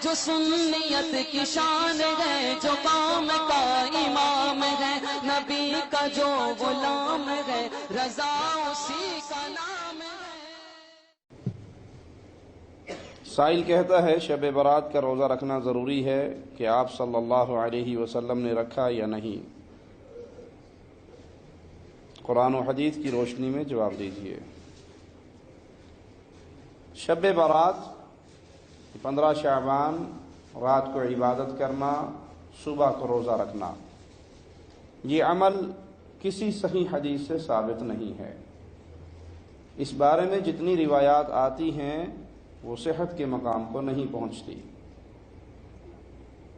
جو سنیت کی شان ہے، جو قوم کا امام ہے، نبی کا جو غلام ہے، رضا اسی کا نام ہے۔ سائل کہتا ہے شب برات کا روزہ رکھنا ضروری ہے کہ آپ صلی اللہ علیہ وسلم نے رکھا یا نہیں؟ قرآن و حدیث کی روشنی میں جواب دیجیے۔ شب برات 15 شعبان رات کو عبادت کرنا، صبح کو روزہ رکھنا، یہ عمل کسی صحیح حدیث سے ثابت نہیں ہے۔ اس بارے میں جتنی روایات آتی ہیں وہ صحت کے مقام کو نہیں پہنچتی۔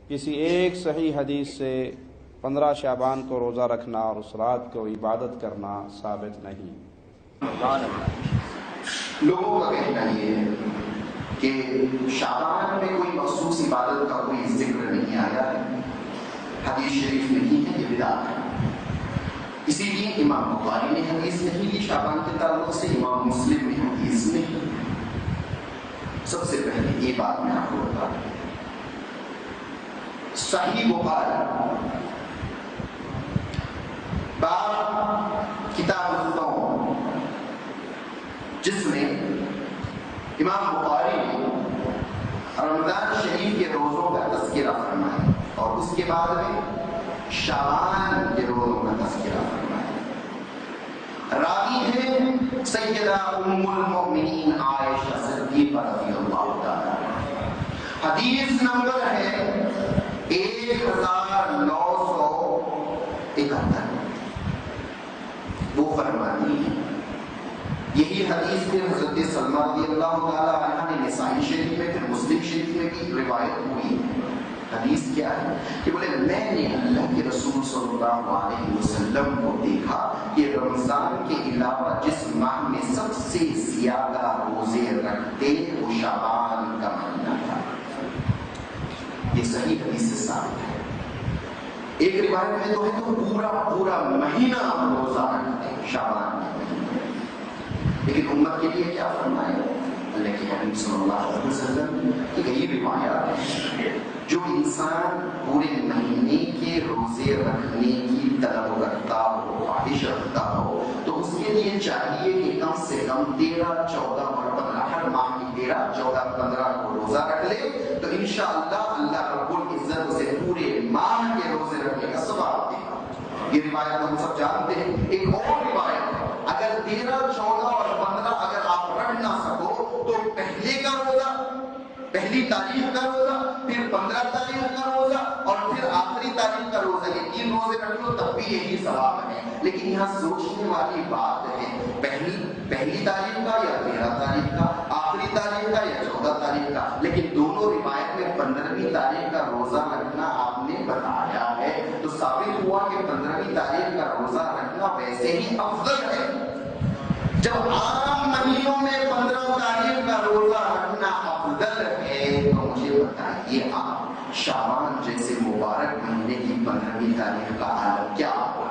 کسی ایک صحیح حدیث سے 15 شعبان کو روزہ رکھنا اور اس رات کو عبادت کرنا ثابت نہیں۔ لوگوں کا کہنا یہ ہے کہ شعبان میں کوئی مخصوص عبادت کا کوئی ذکر نہیں آیا ہے، حدیث شریف نہیں ہے، یہ بدعت ہے۔ اسی لیے امام بخاری نے حدیث نہیں لی شعبان کے تعلق سے، امام مسلم نے حدیث نہیں۔ سب سے پہلے یہ بات میں آپ کو بتا دوں، صحیح بخاری باب کتاب الصوم، جس میں امام بخاری نے رمضان شریف کے روزوں کا تذکرہ فرمایا اور اس کے بعد میں شعبان کے روزوں کا تذکرہ فرمایا۔ راوی ہے سیدہ ام المؤمنین عائشہ صدیقہ رضی اللہ تعالیٰ عنہا۔ حدیث نمبر ہے 1971۔ وہ فرماتی ہے، یہی حدیث پھر حضرت سلمہ رضی اللہ تعالیٰ عنہ نے نسائی شریف میں پھر مسلم شریف میں بھی روایت ہوئی۔ حدیث کیا ہے کہ بولے میں نے اللہ کے رسول صلی اللہ علیہ وسلم کو دیکھا کہ رمضان کے علاوہ جس ماہ میں سب سے زیادہ روزے رکھتے وہ شعبان کا مہینہ تھا۔ یہ صحیح حدیث سے ثابت ہے۔ ایک روایت میں تو ہے تو پورا مہینہ روزہ رکھتے ہیں شعبان کے مہینے، لیکن امت کے لیے کیا فرمایا اللہ کے حبیب صلی اللہ علیہ وسلم کی کئی روایات ہیں۔ جو انسان پورے مہینے کے روزے رکھنے کی طلب کرتا ہو، خواہش رکھتا ہو، تو اس کے لیے چاہیے کہ کم سے کم 13-14 مرتبہ ہر ماہ کی 13-14-15 کو روزہ رکھ لے، تو انشاءاللہ اللہ رب العزت اسے پورے ماہ کے روزے رکھنے کا ثواب دے گا۔ یہ روایت ہم سب جانتے ہیں۔ ایک اور روایت ہے، اگر 13, 14 اور 15 اگر آپ رکھ نہ سکو تو پہلے کا روزہ، پہلی تاریخ کا روزہ، پھر 15 تاریخ کا روزہ اور پھر آخری تاریخ کا روزہ، یہ 3 روزے رکھ لو تب بھی یہی ثواب ہے۔ لیکن یہاں سوچنے والی بات ہے، پہلی تاریخ کا یا 13 تاریخ کا، آخری تاریخ کا یا 14 تاریخ کا، لیکن دونوں روایت میں 15ویں تاریخ کا روزہ رکھنا آپ نے بتایا ہے، تو ثابت ہوا کہ 15ویں تاریخ کا روزہ رکھنا ویسے ہی افضل ہے۔ جب عام مہینوں میں 15 تاریخ کا روزہ رکھنا افضل ہے تو مجھے بتائیے آپ شعبان جیسے مبارک مہینے کی 15ویں تاریخ کا حال کیا ہوگا؟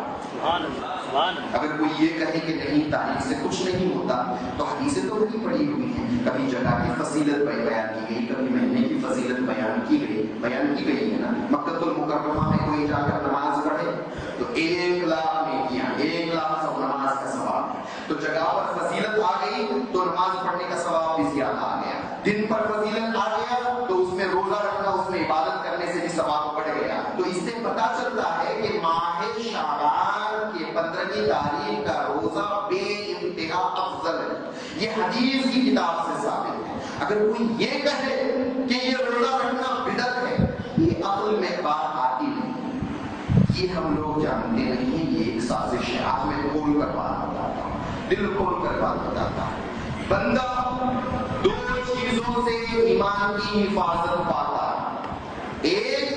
اگر کوئی یہ کہے کہ نہیں تاریخ سے کچھ نہیں ہوتا تو حدیثیں تو بڑی پڑی ہوئی ہیں، کبھی جگہ کی فضیلت بیان کی گئی، کبھی مہینے کی فضیلت بیان کی گئی ہے نا۔ مکہ المکرمہ میں کوئی جا کر نماز پڑھے تو 1,00,000 نیکیاں، 1,00,000 سب نماز کا ثواب ہے۔ تو جگہ پر فضیلت آ گئی تو نماز پڑھنے کا ثواب بھی زیادہ آ گیا۔ دن پر فضیلت آ گیا تو اس میں روزہ رکھنا، اس میں عبادت کرنے سے بھی ثواب بڑھ گیا۔ تو اس سے پتہ چلتا ہے کہ ماہ شعبان کے 15ویں تاریخ کا روزہ بے انتہا افضل ہے۔ یہ حدیث کی کتاب سے ثابت ہے۔ اگر کوئی یہ کہے کہ یہ روزہ رکھنا بدعت ہے، یہ عقل میں بات آتی نہیں، یہ ہم لوگ جانتے نہیں ہیں، یہ ایک سازش ہے۔ آج میں کھول کر بات بتاتا ہوں، دل کھول کر بات بتاتا ہوں۔ بندہ 2 چیزوں سے ایمان کی حفاظت پاتا ہے، ایک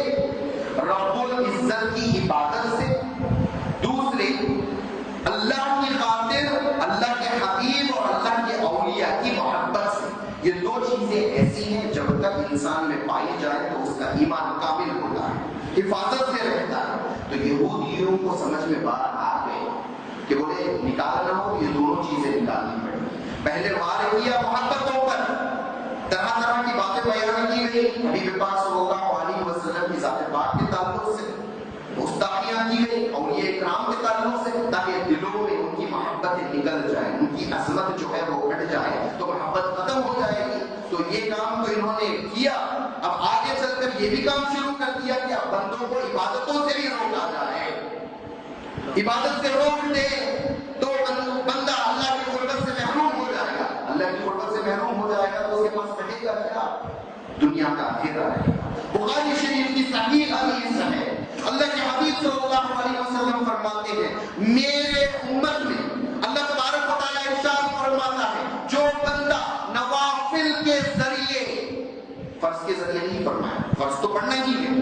رب العزت کی عبادت سے، دوسرے اللہ کی خاطر اللہ کے حبیب اور اللہ کے اولیاء کی محبت سے۔ یہ 2 چیزیں ایسی ہیں جب تک انسان میں پائی جائے تو اس کا ایمان کامل ہوتا ہے، حفاظت سے رہتا ہے۔ تو یہودیوں کو سمجھ میں بات آ گئی کہ بولے نکالنا ہو یہ دونوں چیزیں نکالنی پڑیں۔ پہلے وار کیا محبتوں پر، طرح طرح کی باتیں بیان کی گئی، حبیب پاک گستاخیاں کی گئی اور یہ اکرام کے تعلق سے تاکہ دلوں میں ان کی محبتیں نکل جائیں، ان کی عظمت جو ہے وہ ہٹ جائے تو محبت ختم ہو جائے گی. تو یہ کام تو انہوں نے کیا. اب آگے چل کر یہ بھی کام شروع کر دیا کہ اب بندوں کو عبادتوں سے بھی روکا جائے. عبادت سے روک دے تو بندہ اللہ کی قربت سے محروم ہو جائے گا. اللہ کی قربت سے محروم ہو جائے گا تو اس کے پاس رہے گا کیا؟ دنیا کا اندھیرا رہے گا. بخاری شریف کی صحیح حدیث ہے، اللہ کے حبیب صلی اللہ علیہ وسلم فرماتے ہیں میرے امت میں اللہ تبارک و تعالیٰ ارشاد فرماتا ہے جو بندہ نوافل کے ذریعے، فرض کے ذریعے نہیں فرمایا، فرض تو پڑھنا ہی ہے،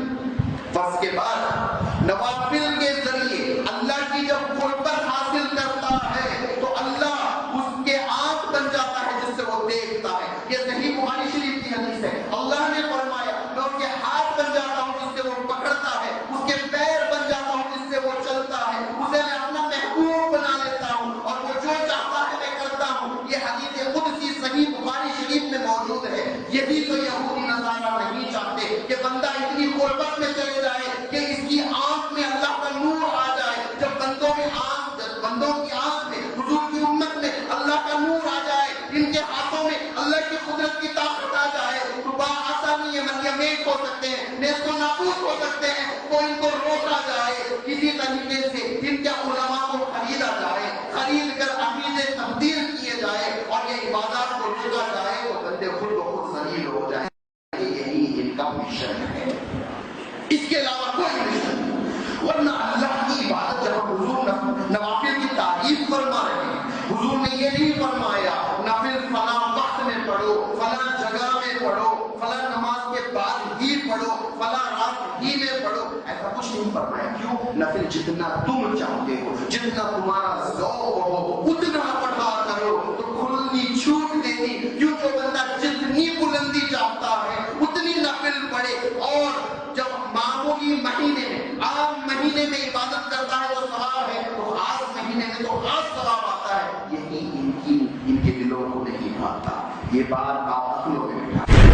فرض کے بعد نوافل کے ذریعے اللہ کی جب قربت حاصل کرتا ہے تو اللہ اس کے آنکھ بن جاتا ہے جس سے وہ دیکھتا ہے. یہ صحیح بخاری شریف کی حدیث ہے. اللہ نے فرمایا میں اس کے ہاتھ بن جاتا ہوں جس سے وہ پکڑتا ہے، اس کے پیر بن جاتا ہوں جس سے وہ چلتا ہے، اسے میں اپنا محبوب بنا لیتا ہوں اور وہ جو چاہتا ہے میں کرتا ہوں. یہ حدیث قدسی صحیح بخاری شریف میں موجود ہے. یہی تو یہودی نصارہ نہیں چاہتے کہ بندہ اتنی قربت میں چلے جائے کہ اس کی آنکھ میں اللہ کا نور آ جائے. جب بندوں کی آنکھ میں حضور کی امت میں اللہ کا نور آ جائے، ان کے ہاتھوں میں اللہ کی قدرت کی طاقت آ جائے تو بآسانی یہ مریم ہو سکتے ہیں، نیست و نابود ہو سکتے ہیں. تو ان کو روکا جائے کسی طریقے سے، ان کے علماء کو خریدا جائے، خرید کر عقیدے تبدیل کیے جائے اور یہ عبادات کو روکا جائے تو بندے خود بخود ذلیل ہو جائیں. یہی ان کا مشن ہے، اس کے علاوہ کوئی مشن نہیں. ورنہ اللہ کی عبادت جب حضور نوافل کی تعریف فرما رہے ہیں، حضور نے یہ نہیں فرمایا نفل فلاں وقت میں پڑھو، فلاں جگہ میں پڑھو، فلاں نماز کے بعد ہی پڑھو، فلاں رات ہی میں پڑھو، ایسا کچھ نہیں فرمایا. کیوں؟ نفل جتنا تم چاہتے ہو، جتنا تمہارا ذوق ہو اتنا پڑھا کرو. تو کھلنی چھوٹ دیتی، کیوں جو بندہ جتنی بلندی چاہتا ہے اتنی نفل پڑھے. اور جب معمولی مہینے میں، عام مہینے میں عبادت کرتا ہے وہ ثواب ہے، تو خاص مہینے میں تو خاص ثواب آتا ہے. یہی ان کے دلوں کو نہیں پاتا. یہ بات آپ اپنوں میں بٹھا